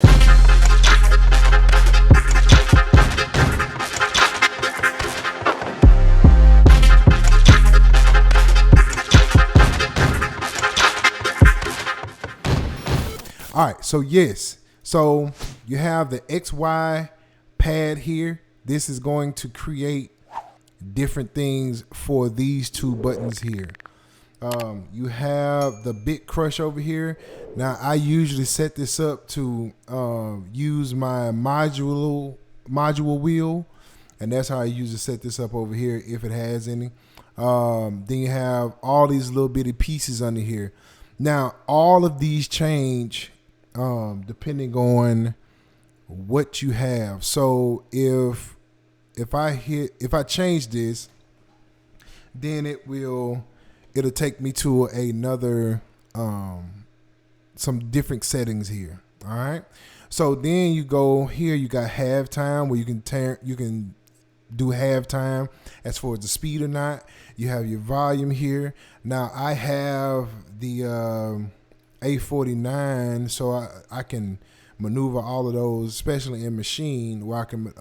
All right, so yes, so you have the XY pad here. This is going to create different things for these two buttons here. You have the bit crush over here. Now I usually set this up to use my module wheel, and that's how I usually set this up over here if it has any. Then you have all these little bitty pieces under here. Now all of these change depending on what you have. So if I change this, then it'll take me to another some different settings here. All right. So then you go here, you got halftime where you can do halftime as far as the speed or not. You have your volume here. Now I have the A49, so I can maneuver all of those, especially in machine where I can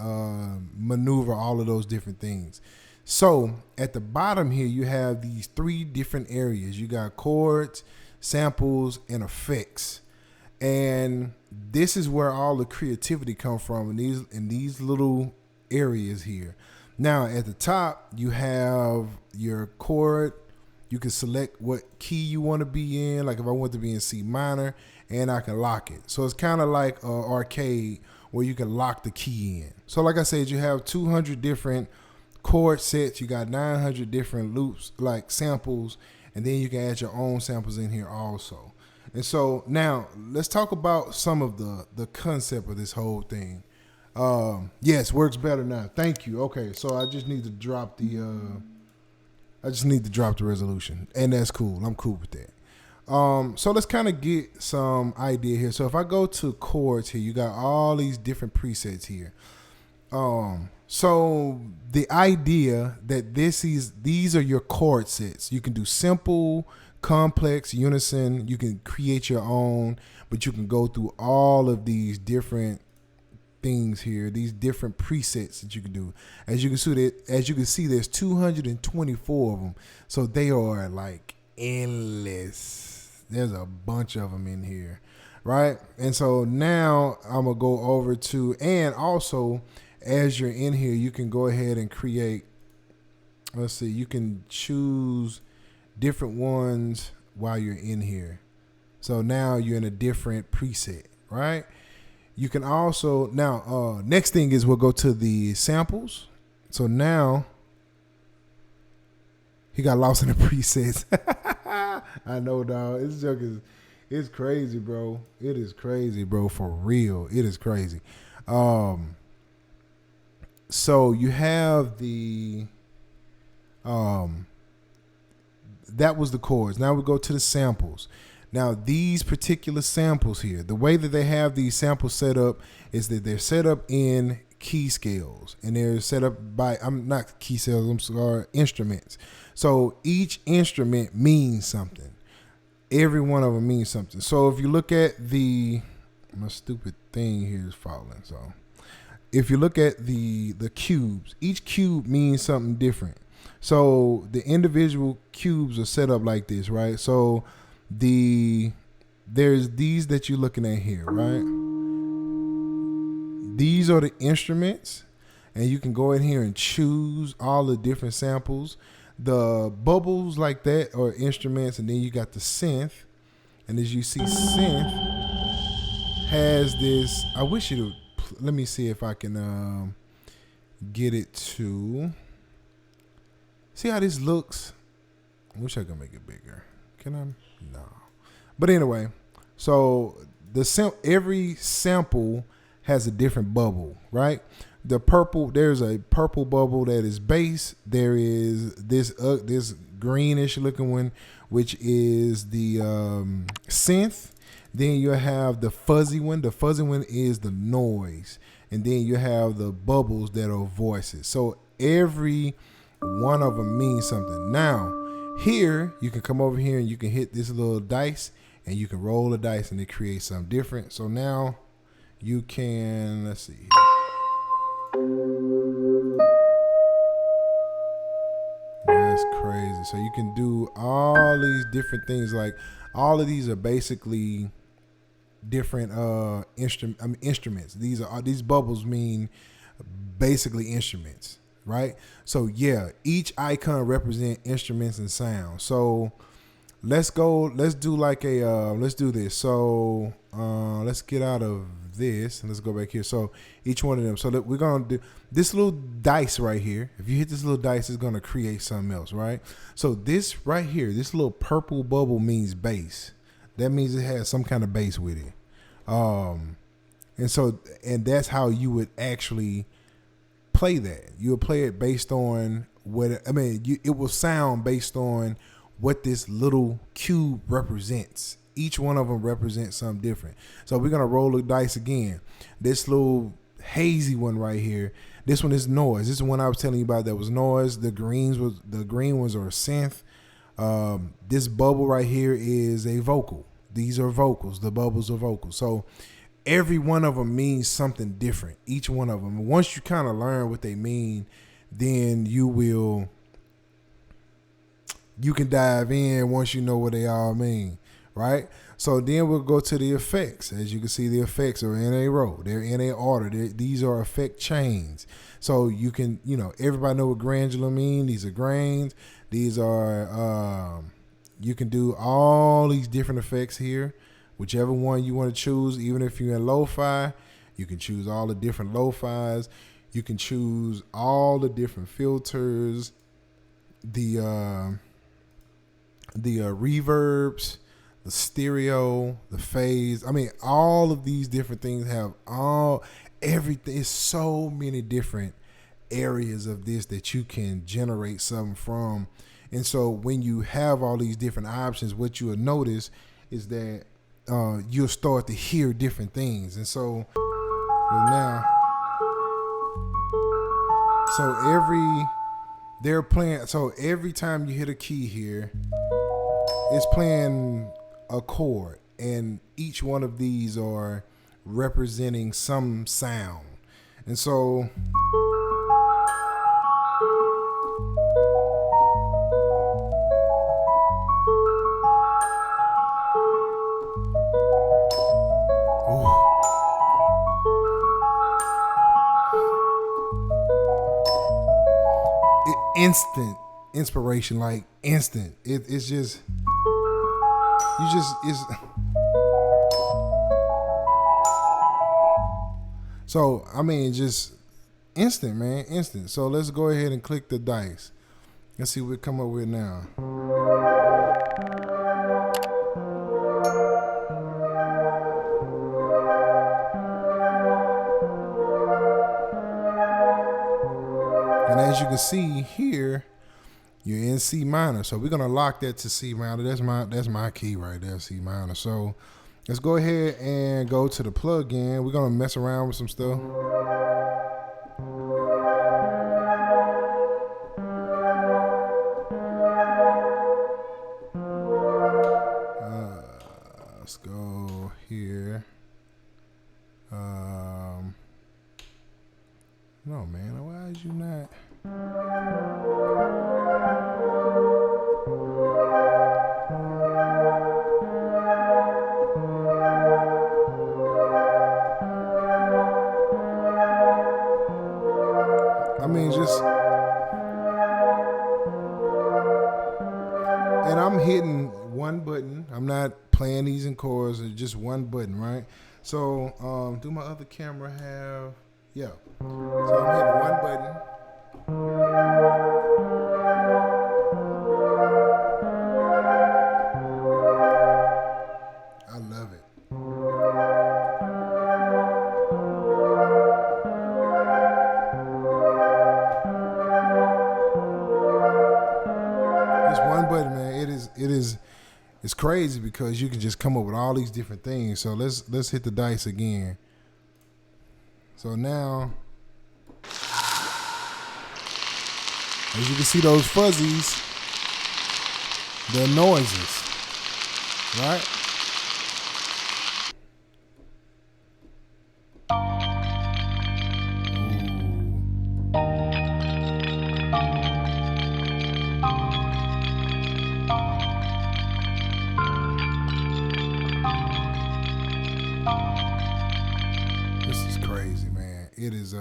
maneuver all of those different things. So at the bottom here, you have these three different areas. You got chords, samples, and effects. And this is where all the creativity comes from in these little areas here. Now at the top, you have your chord. You can select what key you want to be in. Like if I want to be in C minor, and I can lock it. So it's kind of like an arcade where you can lock the key in. So like I said, you have 200 different chord sets. You got 900 different loops, like samples, and then you can add your own samples in here also. And so now let's talk about some of the concept of this whole thing. Yes, works better now. Thank you. Okay, so I just need to drop the resolution, and that's cool. I'm cool with that. So let's kind of get some idea here. So if I go to chords here, you got all these different presets here. So the idea that these are your chord sets. You can do simple, complex, unison. You can create your own, but you can go through all of these different things here, these different presets that you can do. As you can see, there's 224 of them. So they are like endless. There's a bunch of them in here, right? And so now I'm gonna go over to, and also as you're in here, you can go ahead and create, let's see, you can choose different ones while you're in here. So now you're in a different preset, right? You can also, now, next thing is we'll go to the samples. So now he got lost in the presets. I know, dog. This joke it's crazy, bro. It is crazy, bro. For real. It is crazy. So you have the, that was the chords. Now we go to the samples. Now these particular samples here, the way that they have these samples set up is that they're set up in key scales, and they're set up by, I'm not key scales, I'm sorry, instruments. So each instrument means something. Every one of them means something. So if you look at my stupid thing here is falling. So if you look at the cubes, each cube means something different. So the individual cubes are set up like this, right? So there's these that you're looking at here, right? These are the instruments, and you can go in here and choose all the different samples. The bubbles like that are instruments, and then you got the synth. And as you see, synth has this, I wish you would, let me see if I can get it to, see how this looks? I wish I could make it bigger. Can I? No. But anyway, so every sample has a different bubble, right? The purple, there's a purple bubble that is bass. There is this greenish looking one, which is the synth. Then you have the fuzzy one. The fuzzy one is the noise. And then you have the bubbles that are voices. So every one of them means something. Now, here, you can come over here and you can hit this little dice, and you can roll the dice and it creates something different. So now you can, let's see. That's crazy. So you can do all these different things. Like all of these are basically different instruments. These bubbles mean basically instruments, right? So yeah, each icon represent instruments and sound. So let's do like let's do this. So let's get out of this and let's go back here. So each one of them. So we're gonna do this little dice right here. If you hit this little dice, it's gonna create something else, right? So this right here, this little purple bubble means bass. That means it has some kind of bass with it. And that's how you would actually play that. You would play it based on it will sound based on what this little cube represents. Each one of them represents something different. So we're gonna roll the dice again. This little hazy one right here. This one is noise. This is the one I was telling you about that was noise. The green ones are a synth. This bubble right here is a vocal. These are vocals. The bubbles are vocals. So every one of them means something different. Each one of them. And once you kind of learn what they mean, then you can dive in once you know what they all mean, right? So then we'll go to the effects. As you can see, the effects are in a row. They're in a order. These are effect chains. So you can, everybody know what granular mean. These are grains. These are, you can do all these different effects here. Whichever one you want to choose, even if you're in lo-fi, you can choose all the different lo-fis. You can choose all the different filters, the reverbs, the stereo, the phase. I mean, all of these different things have everything. It's so many different areas of this that you can generate something from. And so when you have all these different options, what you will notice is that you'll start to hear different things. And so now, so every time you hit a key here, it's playing a chord, and each one of these are representing some sound. And so instant inspiration, like instant. It's just it's so I mean just instant, man, instant. So let's go ahead and click the dice. Let's see what we come up with now. And as you can see here, you're in C minor. So we're gonna lock that to C minor. That's my key right there, C minor. So let's go ahead and go to the plug-in. We're gonna mess around with some stuff. Let's go here. No, man, why is you not? I mean, and I'm hitting one button. I'm not playing these in chords. It's just one button, right? So, do my other camera have? Yeah. So I'm hitting one button. I love it. It's one button, man. It's crazy because you can just come up with all these different things. So let's hit the dice again. So now, as you can see, those fuzzies, they're noises, right? crazy, man. It is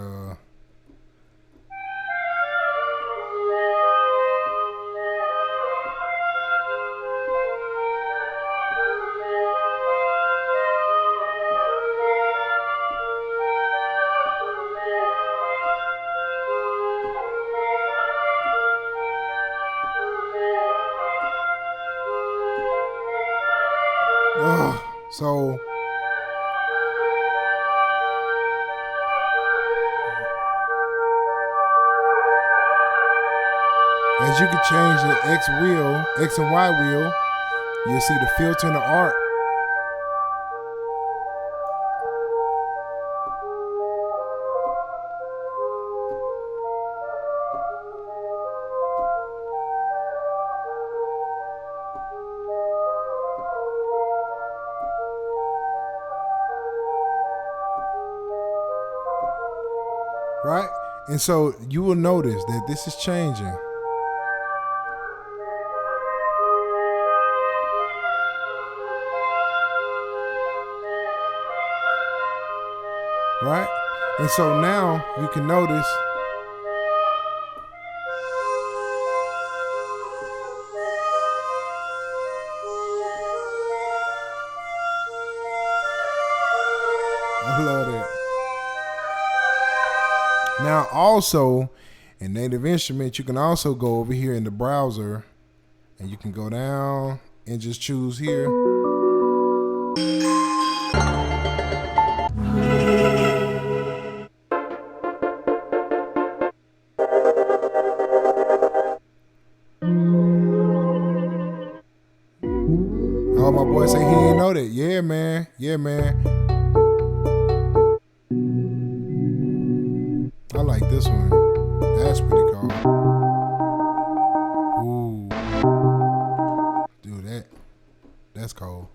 so as you can change the X and Y wheel, you'll see the filter and the arc. Right? And so you will notice that this is changing. Right? And so now you can notice I love that. Now also in Native Instruments, you can also go over here in the browser and you can go down and just choose here. Oh, my boy say he didn't know that. Yeah, man. Yeah, man. I like this one. That's pretty cool. Ooh. Dude, that's cool.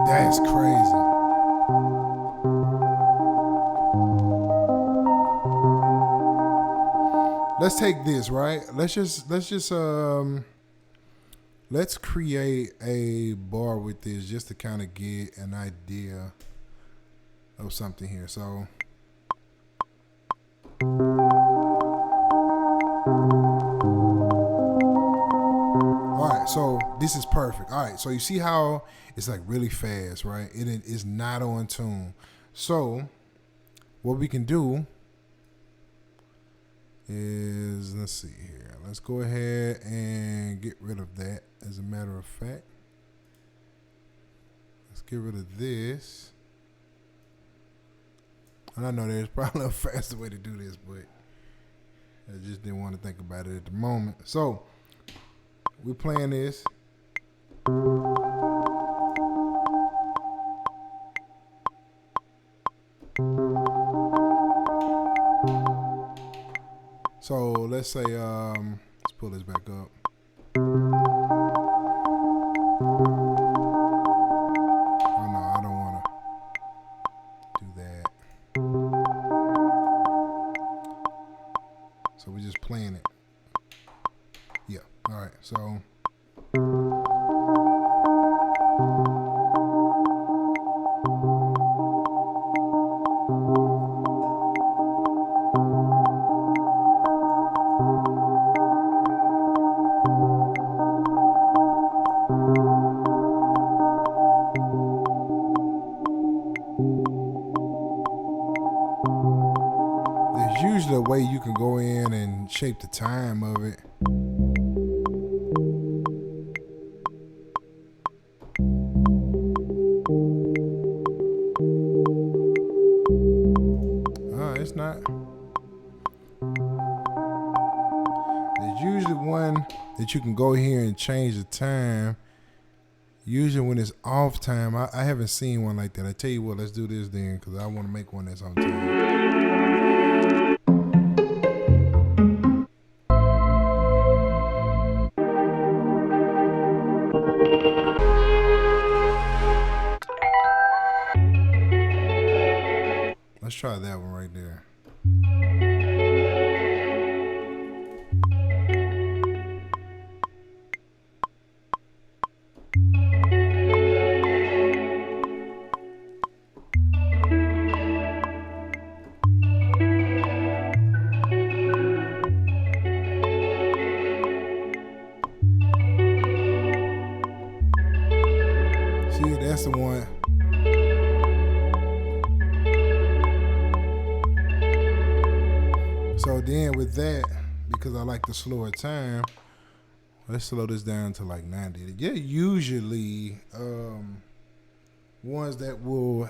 That's crazy. Let's take this, right? Let's create a bar with this just to kind of get an idea of something here. So all right, so this is perfect. All right, so you see how it's like really fast, right? It is not on tune. So what we can do is, let's see here. Let's go ahead and get rid of that. As a matter of fact, let's get rid of this. And I know there's probably a faster way to do this, but I just didn't want to think about it at the moment. So we're playing this. So let's say, let's pull this back up. Oh no, I don't want to do that. So we're just playing it. Yeah, all right, so. Usually a way you can go in and shape the time of it. It's not. There's usually one that you can go here and change the time. Usually when it's off time, I haven't seen one like that. I tell you what, let's do this then, because I want to make one that's on time. try that one right there. See, that's the one. So then with that, because I like the slower time, let's slow this down to like 90. Yeah, usually ones that will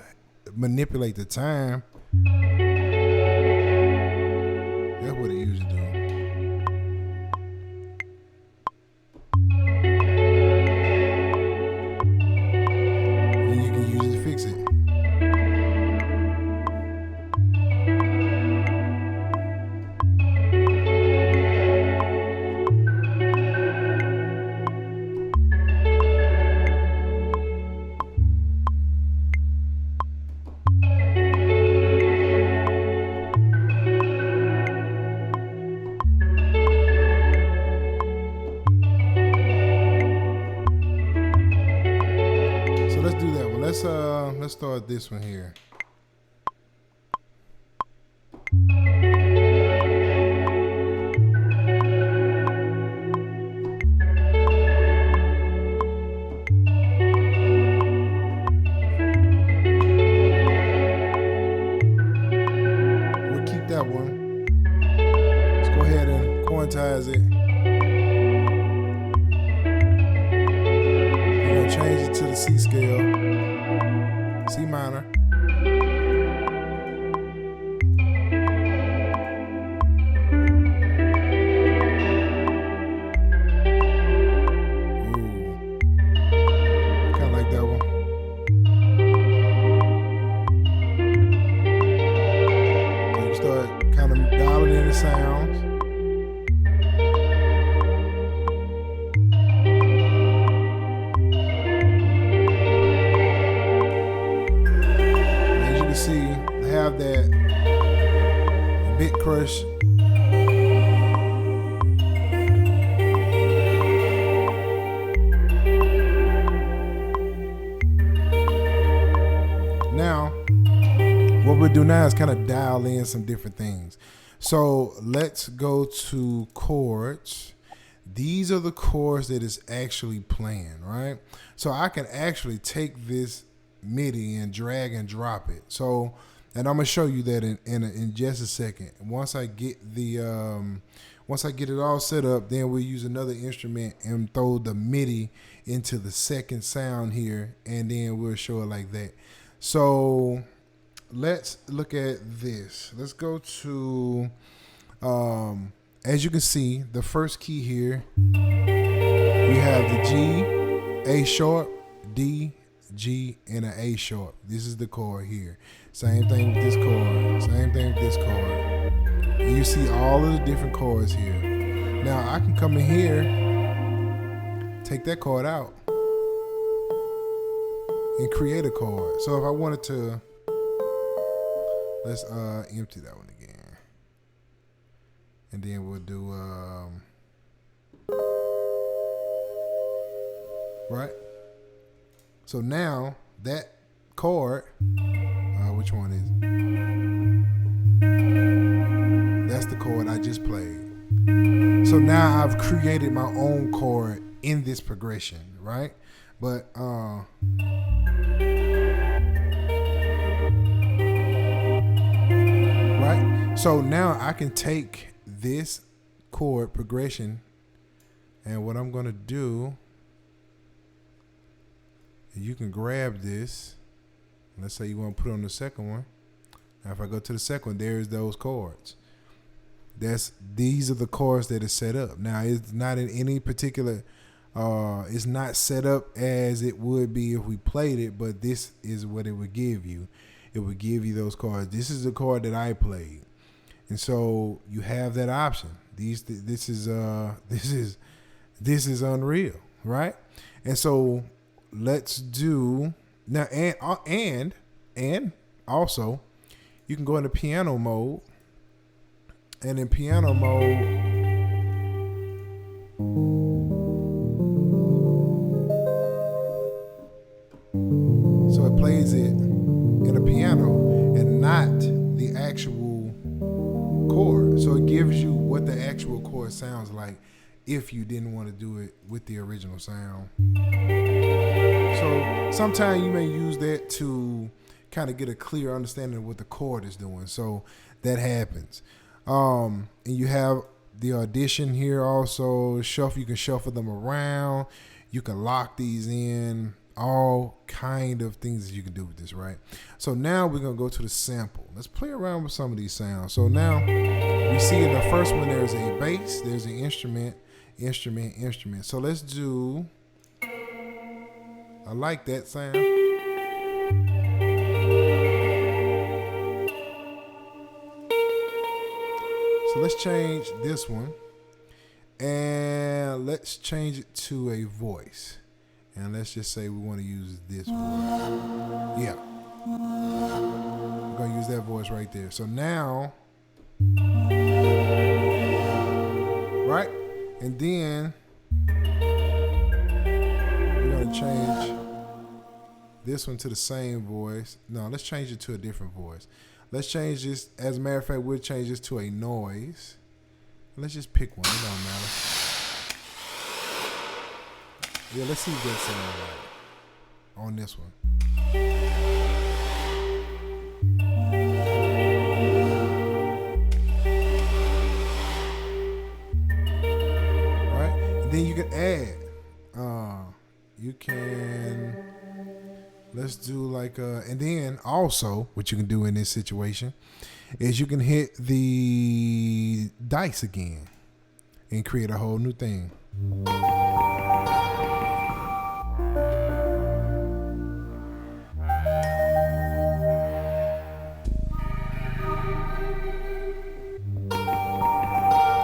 manipulate the time. That's what it usually do. And you can use it to fix it. So let's do that one. Let's start this one here. We'll keep that one. Let's go ahead and quantize it. We're gonna change it to the C scale, C minor. Sounds. As you can see, I have that bit crush. Now, what we'll do now is kind of dial in some different things. So let's go to chords. These are the chords that it's actually playing, right? So I can actually take this MIDI and drag and drop it. So, and I'm gonna show you that in just a second. Once I get it all set up, then we'll use another instrument and throw the MIDI into the second sound here, and then we'll show it like that. So let's look at this. Let's go to, as you can see, the first key here, we have the G, A sharp, D, G, and an A sharp. This is the chord here. Same thing with this chord. Same thing with this chord. And you see all of the different chords here. Now I can come in here, take that chord out, and create a chord. So if I wanted to, let's empty that one again. And then we'll do, right? So now that chord, which one is it? That's the chord I just played. So now I've created my own chord in this progression, right? But, right? So now I can take this chord progression, and what I'm gonna do, you can grab this. Let's say you want to put on the second one. Now if I go to the second one, there's those chords. These are the chords that is set up. Now it's not in any particular, it's not set up as it would be if we played it, but this is what it would give you. It would give you those chords. This is the chord that I played. And so you have that option. This is unreal, right? And so let's do now, and also you can go into piano mode, and in piano mode, so it plays it in a piano and not the actual chord. So it gives you what the actual chord sounds like if you didn't want to do it with the original sound. So sometimes you may use that to kind of get a clear understanding of what the chord is doing. So that happens. And you have the audition here also. Shuffle, you can shuffle them around. You can lock these in. All kind of things that you can do with this, right? So now we're gonna go to the sample. Let's play around with some of these sounds. So now we see in the first one there's a bass, there's an instrument. So let's do, I like that sound. So let's change this one and let's change it to a voice. And let's just say we want to use this voice. Yeah. We're going to use that voice right there. So now, right? And then we're going to change this one to the same voice. No, let's change it to a different voice. Let's change this. As a matter of fact, we'll change this to a noise. Let's just pick one. It don't matter. Yeah, let's see if that sounds right on this one. Right? And then you can add. Let's do like and then also what you can do in this situation is you can hit the dice again and create a whole new thing.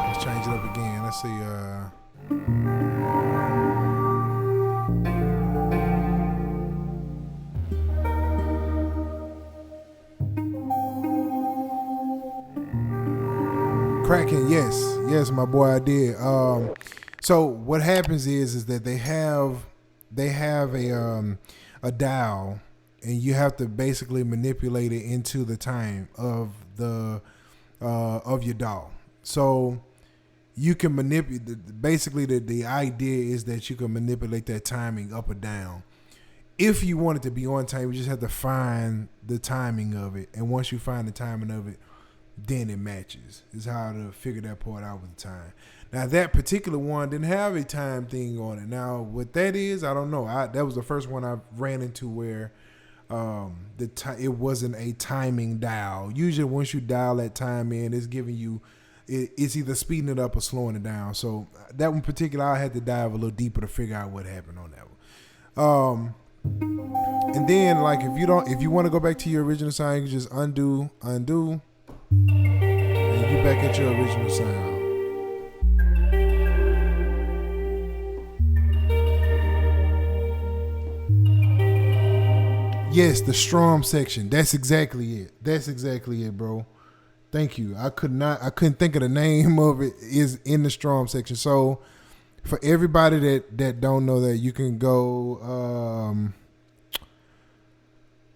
Let's change it up again. Let's see. Cracking, yes, my boy, I did. So what happens is that they have a dial, and you have to basically manipulate it into the time of the of your DAW. So you can manipulate. Basically, the idea is that you can manipulate that timing up or down. If you want it to be on time, you just have to find the timing of it, and once you find the timing of it, then it matches. Is how to figure that part out with the time. Now that particular one didn't have a time thing on it. Now what that is, I don't know. That was the first one I ran into where it wasn't a timing dial. Usually once you dial that time in, it's giving you, it's either speeding it up or slowing it down. So that one particular, I had to dive a little deeper to figure out what happened on that one. And then like if you want to go back to your original sound, you can just undo. And you back at your original sound. Yes, the strum section. That's exactly it, bro. Thank you. I couldn't think of the name of it. Is in the strum section. So for everybody that don't know that, you can go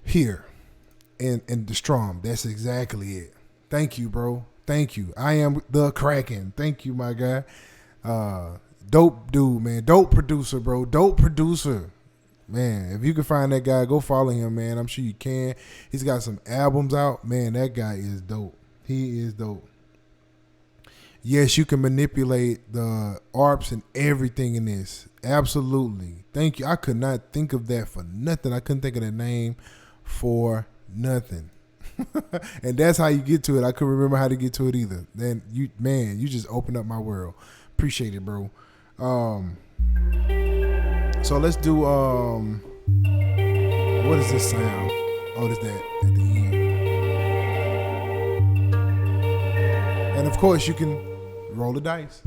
here and the strum. That's exactly it. Thank you, bro. Thank you. I am the Kraken. Thank you, my guy. Dope dude, man. Dope producer, bro. Dope producer. Man, if you can find that guy, go follow him, man. I'm sure you can. He's got some albums out. Man, that guy is dope. He is dope. Yes, you can manipulate the ARPs and everything in this. Absolutely. Thank you. I could not think of that for nothing. I couldn't think of the name for nothing. And that's how you get to it. I couldn't remember how to get to it either. Then you just opened up my world. Appreciate it, bro. So let's do what is this sound? Oh, it's that at the end. And of course you can roll the dice.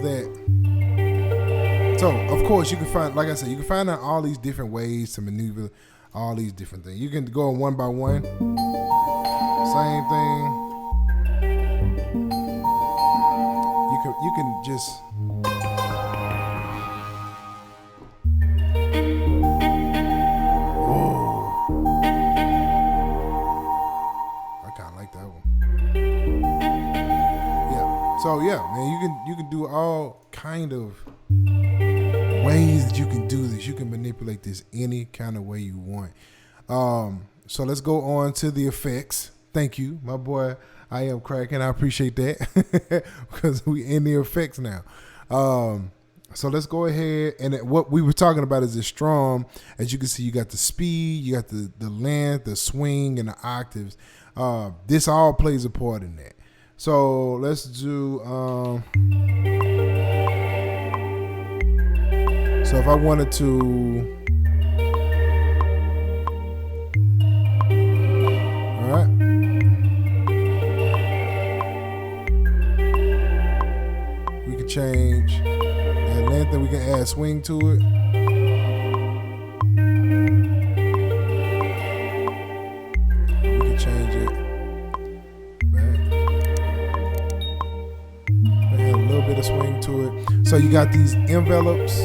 have that. So of course you can find, like I said, you can find out all these different ways to maneuver all these different things. You can go one by one. Same thing. You can just So yeah, man, you can do all kind of ways that you can do this. You can manipulate this any kind of way you want. So let's go on to the effects. Thank you, my boy. I am cracking. I appreciate that because we in the effects now. So let's go ahead, and what we were talking about is the strum. As you can see, you got the speed, you got the length, the swing, and the octaves. This all plays a part in that. So let's do, so if I wanted to, all right. We can change that length and we can add swing to it. We can change it back. Add a little bit of swing to it. So you got these envelopes.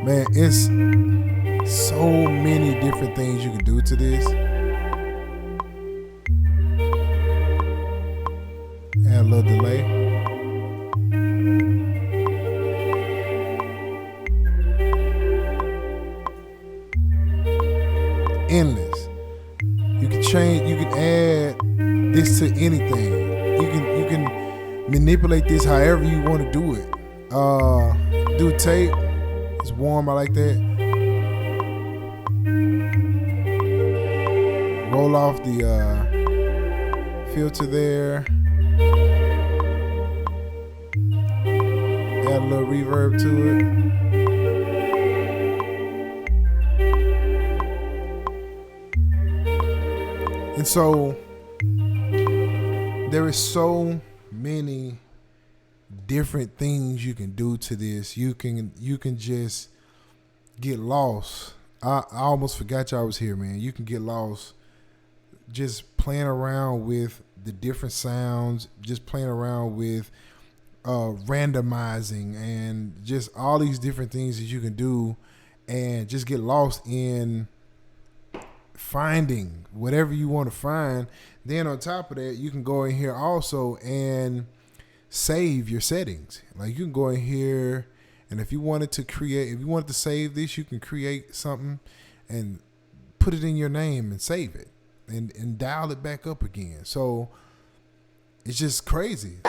Man, it's so many different things you can do to this. Add a little delay. Endless. You can change, you can add this to anything. You can manipulate this however you want to do it. Do tape. It's warm, I like that. Roll off the filter there. Add a little reverb to it. And so there is so many different things you can do to this. You can just get lost. I almost forgot y'all was here, man. You can get lost just playing around with the different sounds, just playing around with randomizing and just all these different things that you can do, and just get lost in finding whatever you want to find. Then on top of that, you can go in here also and save your settings. Like you can go in here, and if you wanted to save this, you can create something and put it in your name and save it and dial it back up again. So it's just crazy.